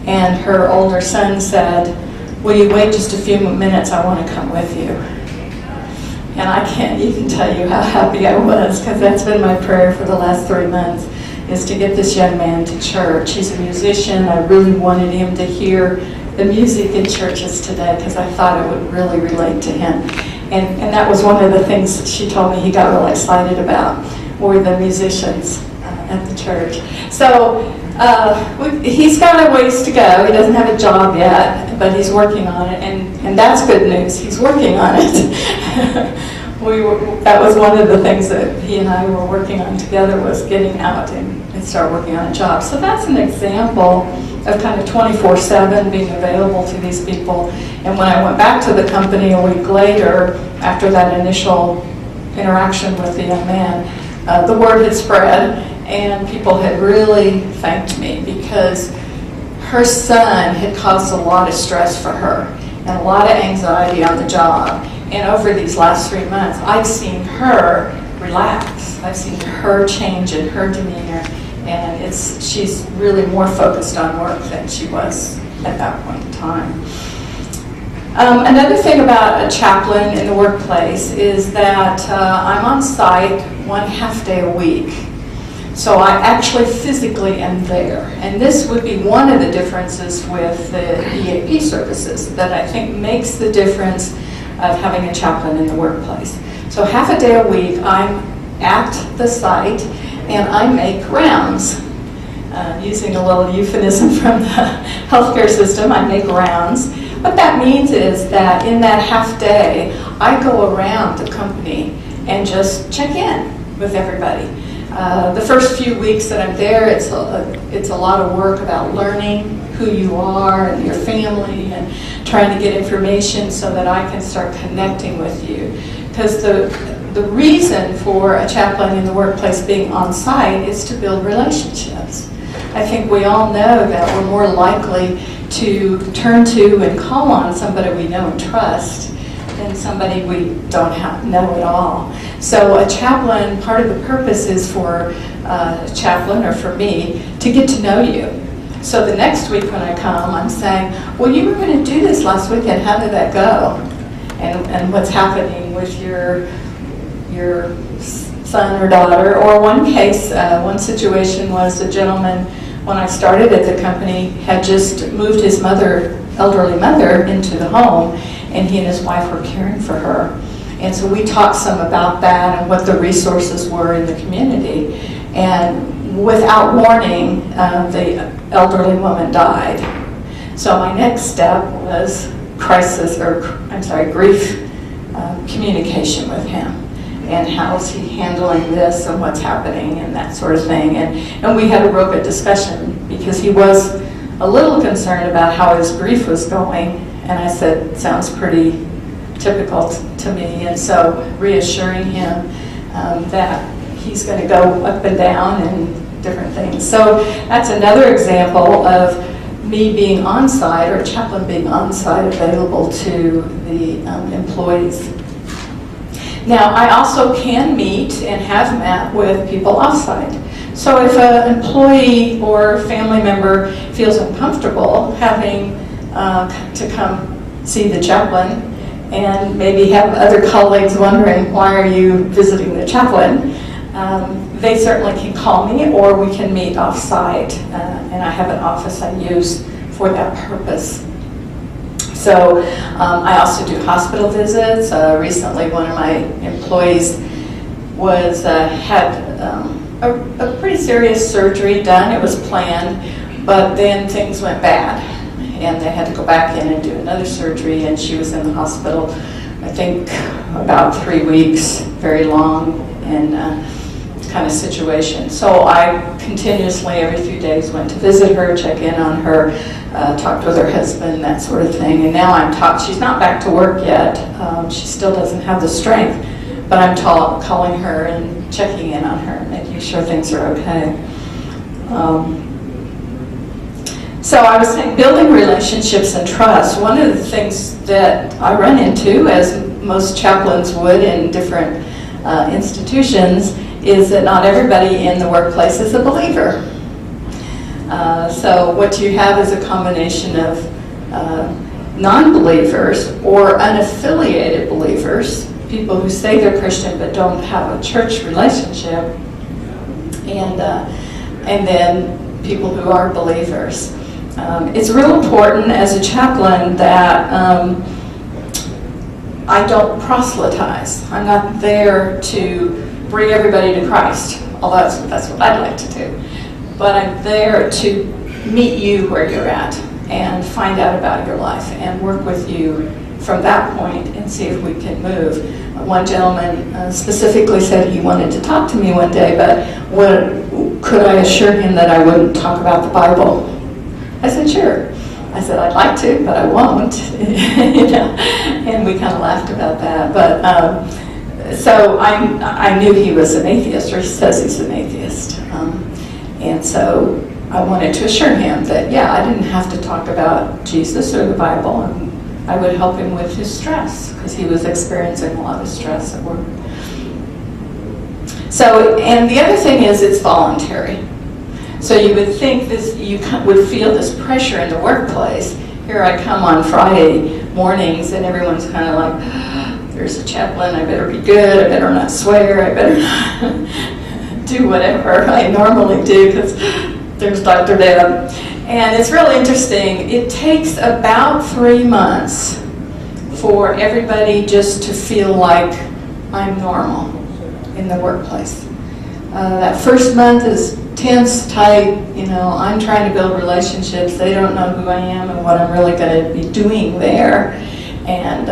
and her older son said, "Will you wait just a few minutes? I want to come with you." And I can't even tell you how happy I was, because that's been my prayer for the last 3 months, is to get this young man to church. He's a musician. I really wanted him to hear the music in churches today, because I thought it would really relate to him. And that was one of the things that she told me he got really excited about, were the musicians at the church. So he's got a ways to go. He doesn't have a job yet, but he's working on it, and that's good news. He's working on it. That was one of the things that he and I were working on together, was getting out and start working on a job. So that's an example of kind of 24/7 being available to these people. And when I went back to the company a week later, after that initial interaction with the young man, the word had spread, and people had really thanked me, because her son had caused a lot of stress for her and a lot of anxiety on the job. And over these last 3 months, I've seen her relax. I've seen her change in her demeanor, and she's really more focused on work than she was at that point in time. Another thing about a chaplain in the workplace is that I'm on site 1/2 day a week. So I actually physically am there. And this would be one of the differences with the EAP services that I think makes the difference of having a chaplain in the workplace. So 1/2 day a week, I'm at the site and I make rounds. Using a little euphemism from the healthcare system, I make rounds. What that means is that in that 1/2 day, I go around the company and just check in with everybody. The first few weeks that I'm there, it's a lot of work about learning who you are and your family, and trying to get information so that I can start connecting with you. Because the reason for a chaplain in the workplace being on site is to build relationships. I think we all know that we're more likely to turn to and call on somebody we know and trust than somebody we don't know at all. So a chaplain, part of the purpose is for a chaplain, or for me, to get to know you. So the next week when I come, I'm saying, well, you were going to do this last weekend. How did that go? And what's happening with your son or daughter? Or one case, one situation was a gentleman, when I started at the company, had just moved his elderly mother into the home, and he and his wife were caring for her. And so we talked some about that and what the resources were in the community. And without warning, the elderly woman died. So my next step was grief communication with him. And how is he handling this, and what's happening, and that sort of thing. And we had a real good discussion, because he was a little concerned about how his grief was going. And I said, sounds pretty typical to me. And so reassuring him that he's going to go up and down and different things. So that's another example of me being on site, or a chaplain being on site, available to the employees. Now, I also can meet and have met with people off-site. So if an employee or family member feels uncomfortable having to come see the chaplain, and maybe have other colleagues wondering, why are you visiting the chaplain? They certainly can call me, or we can meet off-site, and I have an office I use for that purpose. So I also do hospital visits. Recently, one of my employees had a pretty serious surgery done. It was planned, but then things went bad, and they had to go back in and do another surgery, and she was in the hospital, I think, about 3 weeks, very long, and kind of situation. So I continuously, every few days, went to visit her, check in on her, talked with her husband, that sort of thing. And now she's not back to work yet. She still doesn't have the strength, but I'm calling her and checking in on her, making sure things are okay. So I was saying, building relationships and trust. One of the things that I run into, as most chaplains would in different institutions, is that not everybody in the workplace is a believer. So what you have is a combination of non-believers or unaffiliated believers, people who say they're Christian but don't have a church relationship, and then people who are believers. It's real important as a chaplain that I don't proselytize. I'm not there to bring everybody to Christ, although that's what I'd like to do. But I'm there to meet you where you're at and find out about your life and work with you from that point and see if we can move. One gentleman specifically said he wanted to talk to me one day, but could I assure him that I wouldn't talk about the Bible? I said, sure. I said, I'd like to, but I won't. You know? And we kind of laughed about that. But so I knew he was an atheist, or he says he's an atheist. And so I wanted to assure him that, yeah, I didn't have to talk about Jesus or the Bible, and I would help him with his stress, because he was experiencing a lot of stress at work. So, and the other thing is it's voluntary. So you would think you would feel this pressure in the workplace. Here I come on Friday mornings, and everyone's kind of like, there's a chaplain, I better be good, I better not swear, I better not do whatever I normally do, because there's Dr. Deb. And it's really interesting. It takes about 3 months for everybody just to feel like I'm normal in the workplace. That first month is tense, tight, you know, I'm trying to build relationships. They don't know who I am and what I'm really going to be doing there. And,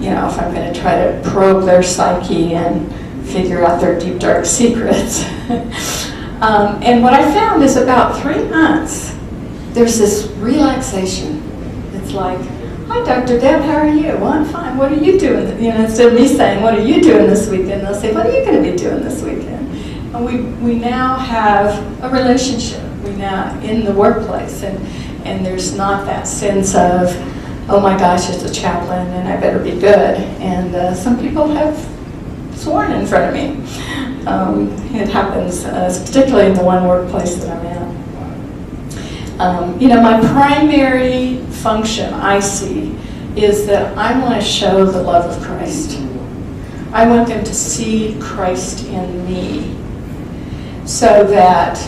you know, if I'm going to try to probe their psyche and figure out their deep, dark secrets. And what I found is about 3 months, there's this relaxation. It's like, hi, Dr. Deb, how are you? Well, I'm fine. What are you doing? You know, instead of me saying, what are you doing this weekend? They'll say, what are you going to be doing this weekend? And we now have a relationship. We now in the workplace, and there's not that sense of, oh my gosh, it's a chaplain and I better be good. And some people have sworn in front of me. It happens, particularly in the one workplace that I'm at. You know, my primary function, I see, is that I want to show the love of Christ. I want them to see Christ in me, so that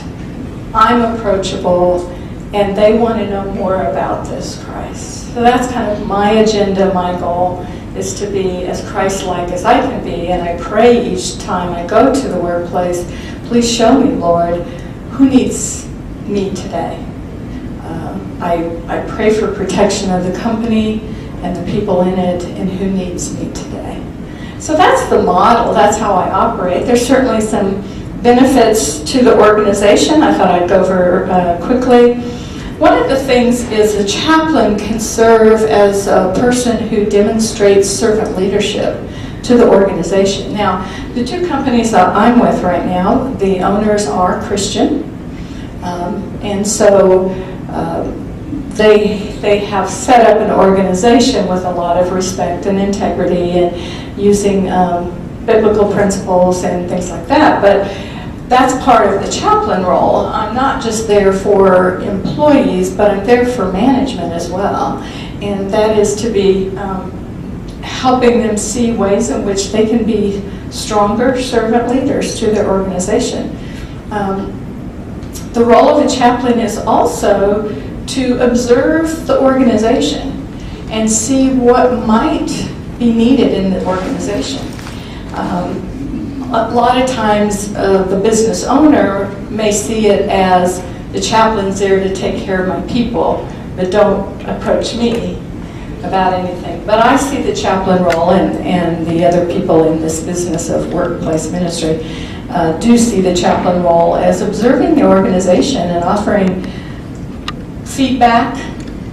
I'm approachable and they want to know more about this Christ. So that's kind of my agenda, my goal, is to be as Christ-like as I can be. And I pray each time I go to the workplace, please show me, Lord, who needs me today. I pray for protection of the company and the people in it and who needs me today. So that's the model. That's how I operate. There's certainly some benefits to the organization I thought I'd go over quickly. One of the things is the chaplain can serve as a person who demonstrates servant leadership to the organization. Now, the two companies that I'm with right now, the owners are Christian, and so they have set up an organization with a lot of respect and integrity and using biblical principles and things like that. But that's part of the chaplain role. I'm not just there for employees, but I'm there for management as well. And that is to be helping them see ways in which they can be stronger servant leaders to their organization. The role of a chaplain is also to observe the organization and see what might be needed in the organization. A lot of times the business owner may see it as the chaplain's there to take care of my people, but don't approach me about anything. But I see the chaplain role, and the other people in this business of workplace ministry do see the chaplain role as observing the organization and offering feedback,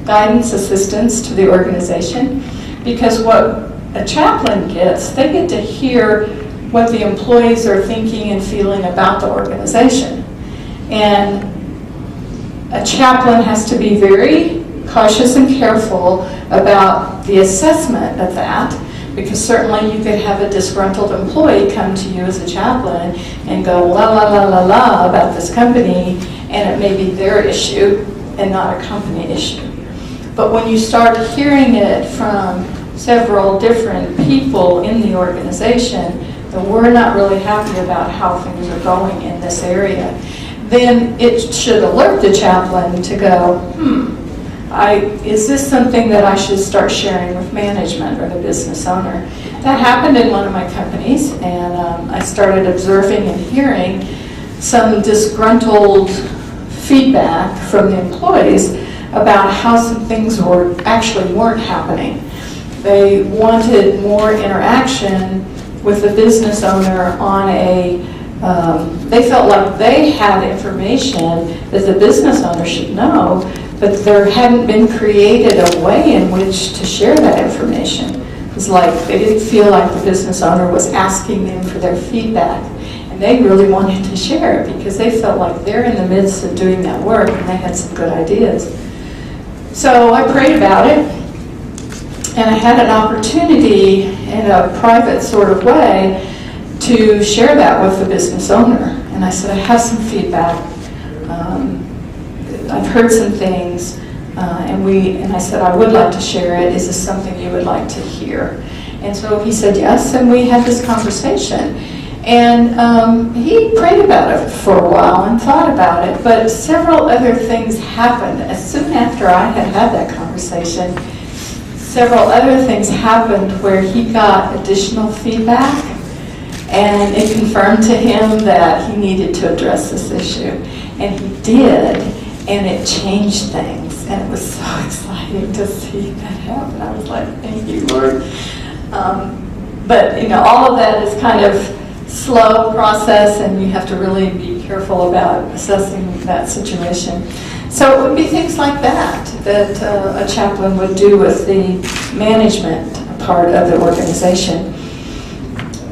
guidance, assistance to the organization. Because what a chaplain gets, they get to hear what the employees are thinking and feeling about the organization. And a chaplain has to be very cautious and careful about the assessment of that, Because certainly you could have a disgruntled employee come to you as a chaplain and go la la la la la about this company, and it may be their issue and not a company issue. But when you start hearing it from several different people in the organization that we're not really happy about how things are going in this area, then it should alert the chaplain to go, is this something that I should start sharing with management or the business owner? That happened in one of my companies, and I started observing and hearing some disgruntled feedback from the employees about how some things weren't happening. They wanted more interaction with the business owner on they felt like they had information that the business owner should know, but there hadn't been created a way in which to share that information. It was like they didn't feel like the business owner was asking them for their feedback, and they really wanted to share it because they felt like they're in the midst of doing that work and they had some good ideas. So I prayed about it, and I had an opportunity in a private sort of way to share that with the business owner. And I said, I have some feedback. I've heard some things, and I said, I would like to share it. Is this something you would like to hear? And so he said yes, and we had this conversation. And he prayed about it for a while and thought about it, but several other things happened. As soon after I had had that conversation, several other things happened where he got additional feedback, and it confirmed to him that he needed to address this issue. And he did, and it changed things. And it was so exciting to see that happen. I was like, thank you, Lord. But, all of that is kind of slow process, and you have to really be careful about assessing that situation. So it would be things like that a chaplain would do with the management part of the organization.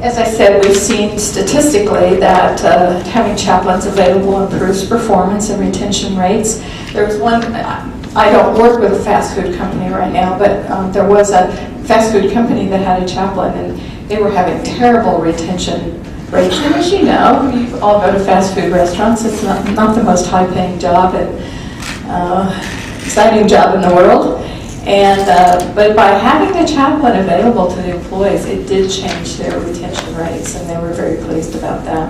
As I said, we've seen statistically that having chaplains available improves performance and retention rates. There was one, I don't work with a fast food company right now, but there was a fast food company that had a chaplain, and they were having terrible retention rates. And as you know, you all go to fast food restaurants. It's not the most high-paying job and exciting job in the world. And but by having a chaplain available to the employees, it did change their retention rates, and they were very pleased about that.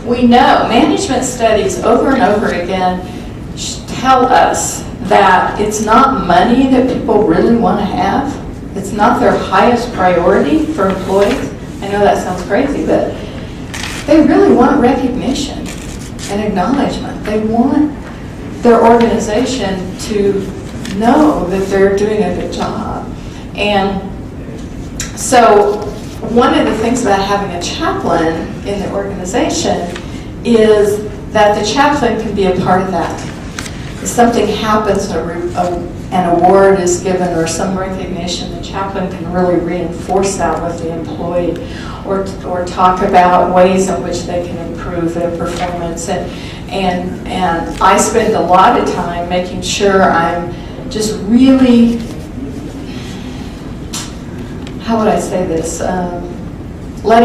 We know management studies over and over again tell us that it's not money that people really want to have. It's not their highest priority for employees. I know that sounds crazy, but they really want recognition and acknowledgement. They want their organization to know that they're doing a good job. And so one of the things about having a chaplain in the organization is that the chaplain can be a part of that. If something happens, an award is given or some recognition, the chaplain can really reinforce that with the employee, or talk about ways in which they can improve their performance. And I spend a lot of time making sure I'm just really, how would I say this, letting